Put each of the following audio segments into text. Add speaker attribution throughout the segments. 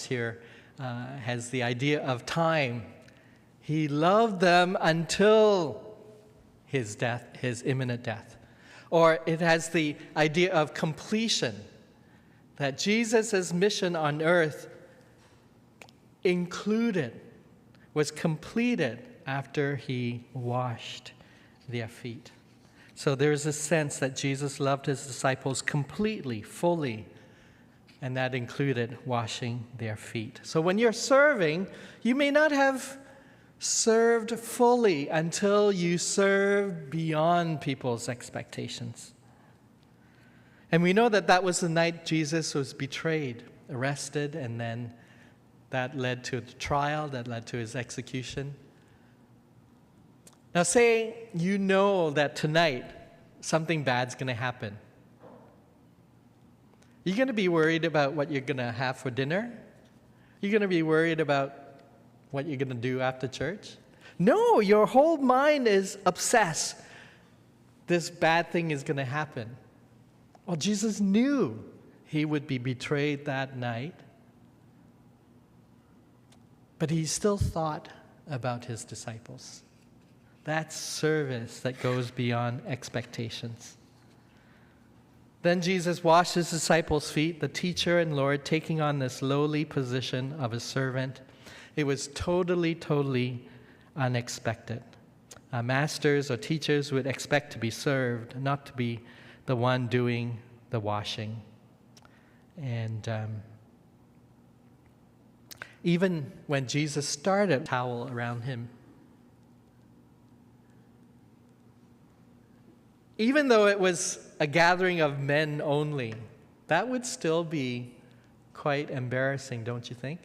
Speaker 1: here has the idea of time. He loved them until his death, his imminent death. Or it has the idea of completion, that Jesus' mission on earth was completed after he washed their feet. So there's a sense that Jesus loved his disciples completely, fully, and that included washing their feet. So when you're serving, you may not have served fully until you serve beyond people's expectations. And we know that that was the night Jesus was betrayed, arrested, and then that led to the trial, that led to his execution. Now say you know that tonight something bad's going to happen. You're going to be worried about what you're going to have for dinner? You're going to be worried about what you're going to do after church? No, your whole mind is obsessed. This bad thing is going to happen. Well, Jesus knew he would be betrayed that night, but he still thought about his disciples. That's service that goes beyond expectations. Then Jesus washed his disciples' feet, the teacher and Lord taking on this lowly position of a servant. It was totally unexpected. Masters or teachers would expect to be served, not to be the one doing the washing. And even when Jesus started, a towel around him. Even though it was a gathering of men only, that would still be quite embarrassing, don't you think?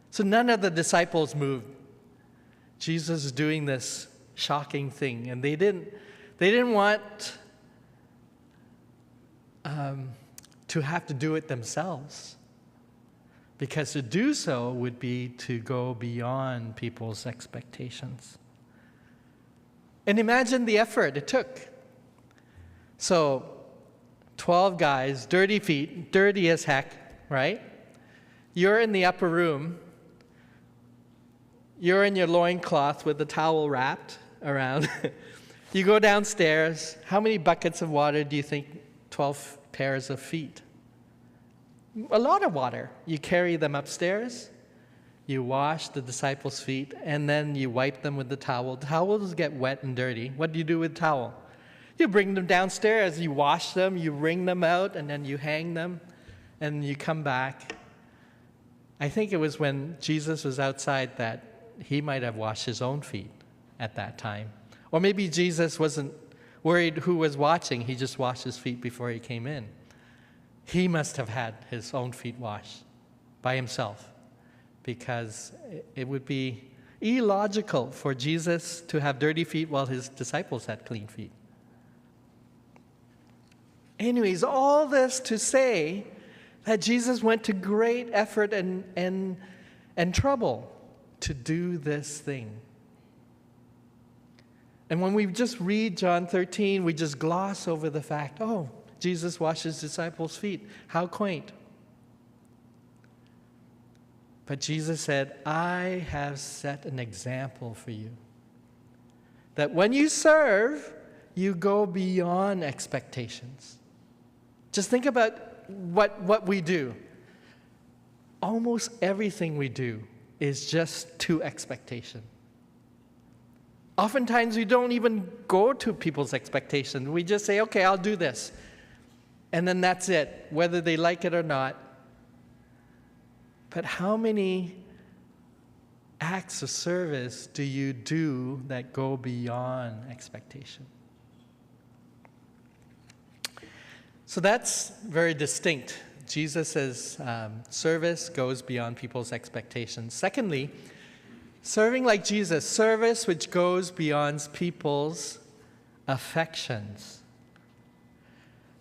Speaker 1: So none of the disciples moved. Jesus is doing this shocking thing, and they didn't want to have to do it themselves, because to do so would be to go beyond people's expectations. And imagine the effort it took. So, 12 guys, dirty feet, dirty as heck, right? You're in the upper room. You're in your loincloth with the towel wrapped around. You go downstairs. How many buckets of water do you think 12 pairs of feet? A lot of water. You carry them upstairs. You wash the disciples' feet, and then you wipe them with the towel. Towels get wet and dirty. What do you do with towel? You bring them downstairs, you wash them, you wring them out, and then you hang them, and you come back. I think it was when Jesus was outside that he might have washed his own feet at that time. Or maybe Jesus wasn't worried who was watching. He just washed his feet before he came in. He must have had his own feet washed by himself, because it would be illogical for Jesus to have dirty feet while his disciples had clean feet. Anyways, all this to say that Jesus went to great effort and trouble to do this thing. And when we just read John 13, we just gloss over the fact, oh, Jesus washed his disciples' feet. How quaint. But Jesus said, I have set an example for you, that when you serve, you go beyond expectations. Just think about what we do. Almost everything we do is just to expectation. Oftentimes we don't even go to people's expectations. We just say, okay, I'll do this. And then that's it, whether they like it or not. But how many acts of service do you do that go beyond expectation? So that's very distinct. Jesus' service goes beyond people's expectations. Secondly, serving like Jesus, service which goes beyond people's affections.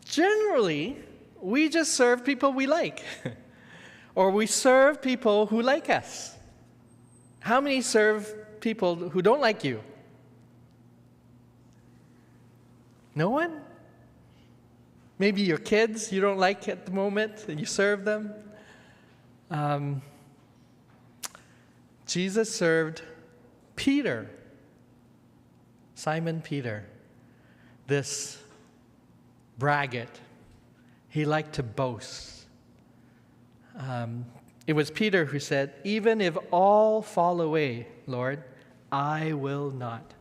Speaker 1: Generally, we just serve people we like, or we serve people who like us. How many serve people who don't like you? No one? Maybe your kids you don't like at the moment, and you serve them. Jesus served Peter, Simon Peter, this braggart. He liked to boast. It was Peter who said, "Even if all fall away, Lord, I will not.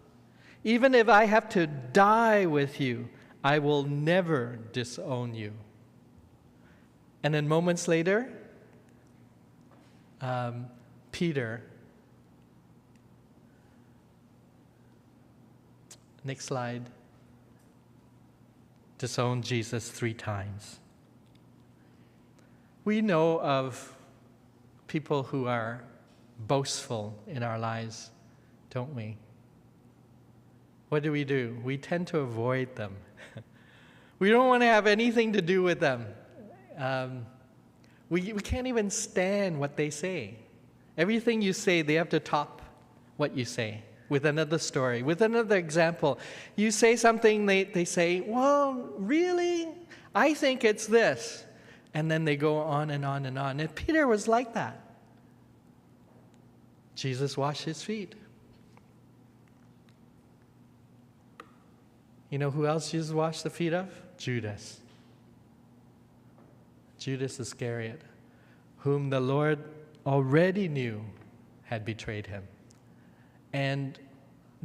Speaker 1: Even if I have to die with you, I will never disown you." And then moments later, Peter, next slide, disowned Jesus 3 times. We know of people who are boastful in our lives, don't we? What do? We tend to avoid them. We don't want to have anything to do with them. We can't even stand what they say. Everything you say, they have to top what you say with another story, with another example. You say something, they say, "Well, really? I think it's this." And then they go on and on and on. And Peter was like that. Jesus washed his feet. You know who else Jesus washed the feet of? Judas. Judas Iscariot, whom the Lord already knew had betrayed him. And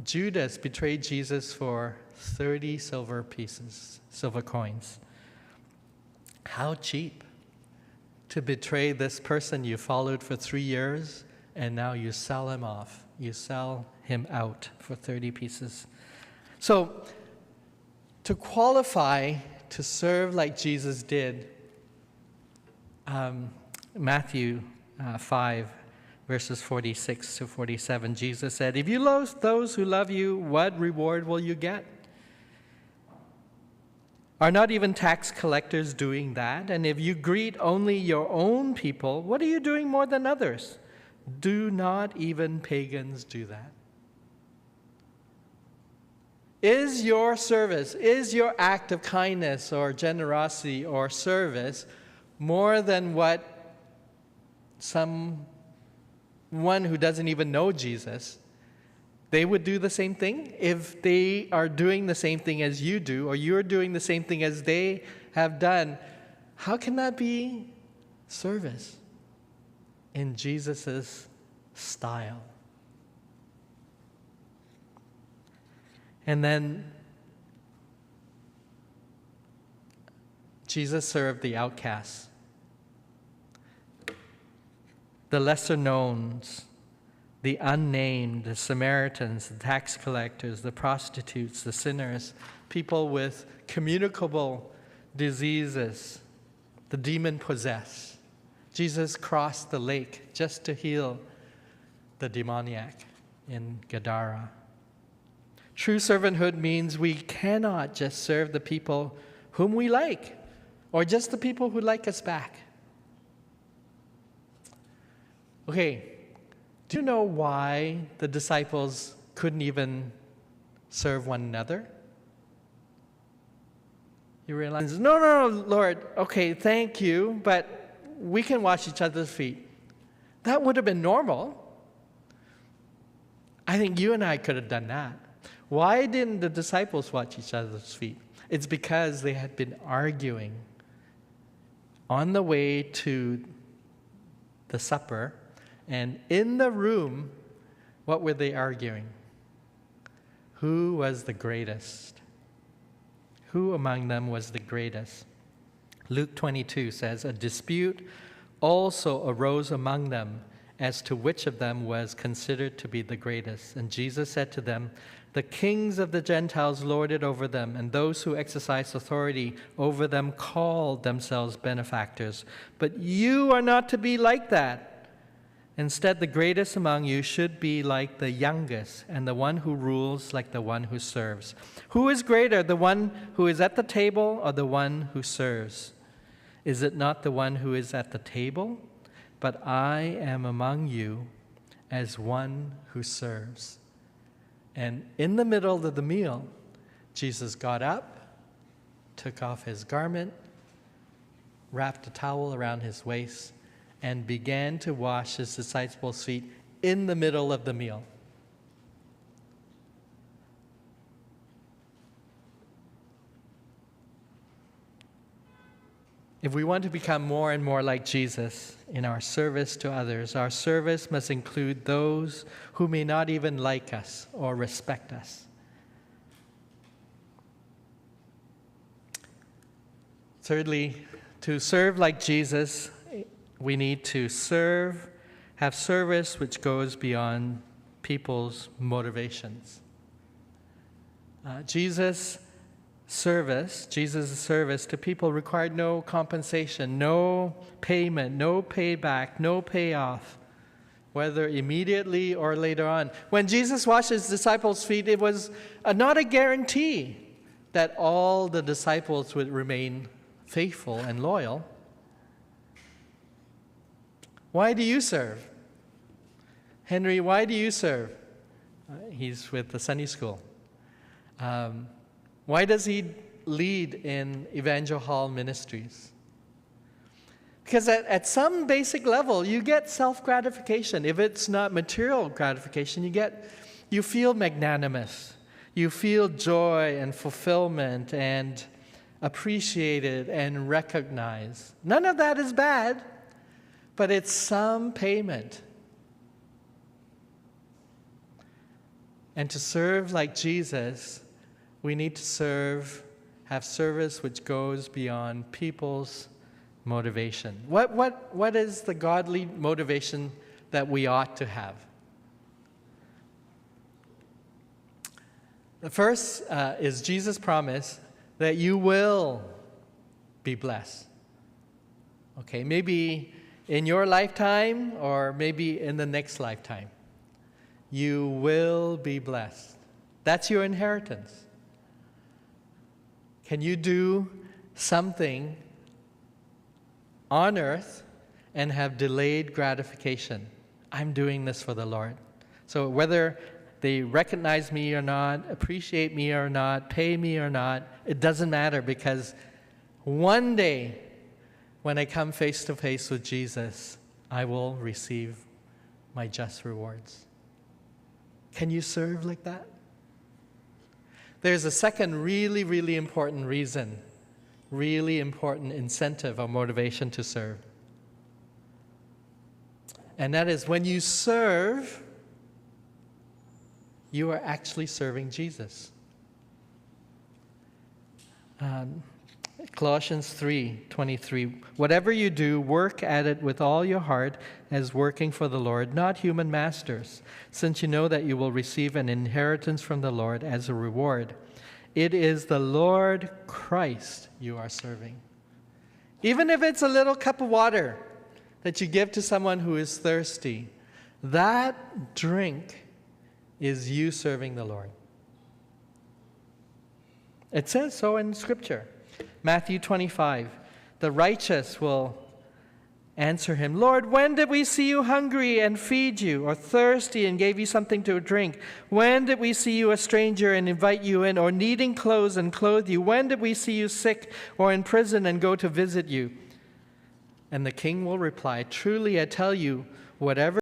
Speaker 1: Judas betrayed Jesus for 30 silver coins. How cheap to betray this person you followed for 3 years, and now you sell him off. You sell him out for 30 pieces. So, to qualify to serve like Jesus did, Matthew 5, verses 46 to 47, Jesus said, "If you love those who love you, what reward will you get? Are not even tax collectors doing that? And if you greet only your own people, what are you doing more than others? Do not even pagans do that?" Is your service, is your act of kindness or generosity or service more than what someone who doesn't even know Jesus, they would do the same thing? If they are doing the same thing as you do, or you're doing the same thing as they have done, how can that be service in Jesus' style? And then Jesus served the outcasts, the lesser knowns, the unnamed, the Samaritans, the tax collectors, the prostitutes, the sinners, people with communicable diseases, the demon-possessed. Jesus crossed the lake just to heal the demoniac in Gadara. True servanthood means we cannot just serve the people whom we like, or just the people who like us back. Okay, do you know why the disciples couldn't even serve one another? You realize, no, Lord, okay, thank you, but we can wash each other's feet. That would have been normal. I think you and I could have done that. Why didn't the disciples wash each other's feet? It's because they had been arguing on the way to the supper, and in the room, what were they arguing? Who was the greatest? Who among them was the greatest? Luke 22 says, "A dispute also arose among them as to which of them was considered to be the greatest. And Jesus said to them, 'The kings of the Gentiles lord it over them, and those who exercise authority over them call themselves benefactors. But you are not to be like that. Instead, the greatest among you should be like the youngest, and the one who rules like the one who serves. Who is greater, the one who is at the table or the one who serves? Is it not the one who is at the table? But I am among you as one who serves.'" And in the middle of the meal, Jesus got up, took off his garment, wrapped a towel around his waist, and began to wash his disciples' feet in the middle of the meal. If we want to become more and more like Jesus in our service to others, our service must include those who may not even like us or respect us. Thirdly, to serve like Jesus, we need to have service which goes beyond people's motivations. Jesus' service to people required no compensation, no payment, no payback, no payoff, whether immediately or later on. When Jesus washed his disciples' feet, it was not a guarantee that all the disciples would remain faithful and loyal. Why do you serve? Henry, why do you serve? He's with the Sunday school. Why does he lead in Evangel Hall Ministries? Because at some basic level, you get self-gratification. If it's not material gratification, you feel magnanimous. You feel joy and fulfillment and appreciated and recognized. None of that is bad, but it's some payment. And to serve like Jesus, we need to have service which goes beyond people's motivation. What is the godly motivation that we ought to have? The first is Jesus' promise that you will be blessed. Okay, maybe in your lifetime or maybe in the next lifetime. You will be blessed. That's your inheritance. Can you do something on earth and have delayed gratification? I'm doing this for the Lord. So whether they recognize me or not, appreciate me or not, pay me or not, it doesn't matter, because one day when I come face to face with Jesus, I will receive my just rewards. Can you serve like that? There's a second really, really important reason, really important incentive or motivation to serve. And that is when you serve, you are actually serving Jesus. Colossians 3:23, whatever you do, work at it with all your heart as working for the Lord, not human masters, since you know that you will receive an inheritance from the Lord as a reward. It is the Lord Christ you are serving. Even if it's a little cup of water that you give to someone who is thirsty, that drink is you serving the Lord. It says so in Scripture. Matthew 25, the righteous will answer him, Lord, when did we see you hungry and feed you, or thirsty and gave you something to drink? When did we see you a stranger and invite you in, or needing clothes and clothe you? When did we see you sick or in prison and go to visit you? And the king will reply, truly I tell you, whatever